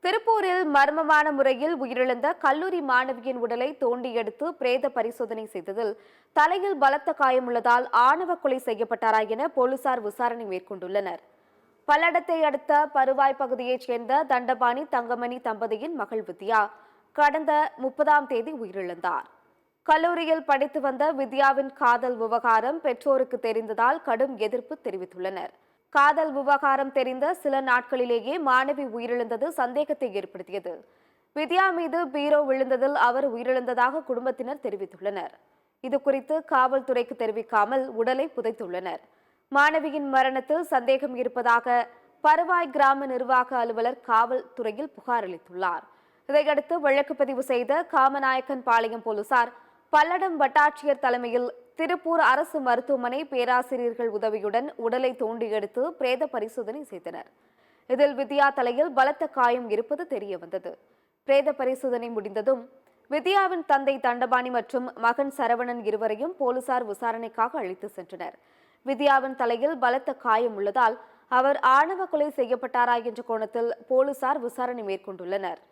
திருப்பூரில் மர்மமான முறையில் உயிரிழந்த கல்லூரி மாணவியின் உடலை தோண்டி எடுத்து பிரேத பரிசோதனை செய்ததில் தலையில் பலத்த காயம் உள்ளதால் ஆணவ கொலை செய்யப்பட்டாரா என போலீசார் விசாரணை மேற்கொண்டுள்ளனர். பல்லடத்தை அடுத்த பருவாய் பகுதியைச் சேர்ந்த தண்டபாணி தங்கமணி தம்பதியின் மகள் வித்யா கடந்த 30ஆம் தேதி உயிரிழந்தார். கல்லூரியில் படித்து வந்த வித்யாவின் காதல் விவகாரம் பெற்றோருக்கு தெரிந்ததால் கடும் எதிர்ப்பு தெரிவித்துள்ளனர். காதல் விவகாரம் தெரிந்த சில நாட்களிலேயே மாணவி உயிரிழந்தது சந்தேகத்தை ஏற்படுத்தியது. வித்யா மீது பீரோ விழுந்ததில் அவர் உயிரிழந்ததாக குடும்பத்தினர் தெரிவித்துள்ளனர். இதுகுறித்து காவல்துறைக்கு தெரிவிக்காமல் உடலை புதைத்துள்ளனர். மாணவியின் மரணத்தில் சந்தேகம் இருப்பதாக பருவாய் கிராம நிர்வாக அலுவலர் காவல்துறையில் புகார் அளித்துள்ளார். இதையடுத்து வழக்கு பதிவு செய்த காமநாயக்கன் பாளையம் போலீசார் பல்லடம் வட்டாட்சியர் தலைமையில் திருப்பூர் அரசு மருத்துவமனை பேராசிரியர்கள் உதவியுடன் உடலை தோண்டி எடுத்து பிரேத பரிசோதனை செய்தனர். இதில் வித்யா தலையில் பலத்த காயம் இருப்பது தெரியவந்தது. பிரேத பரிசோதனை முடிந்ததும் வித்யாவின் தந்தை தண்டபாணி மற்றும் மகன் சரவணன் இருவரையும் போலீசார் விசாரணைக்காக அழைத்து சென்றனர். வித்யாவின் தலையில் பலத்த காயம் உள்ளதால் அவர் ஆணவ கொலை செய்யப்பட்டாரா என்ற கோணத்தில் போலீசார் விசாரணை மேற்கொண்டுள்ளனர்.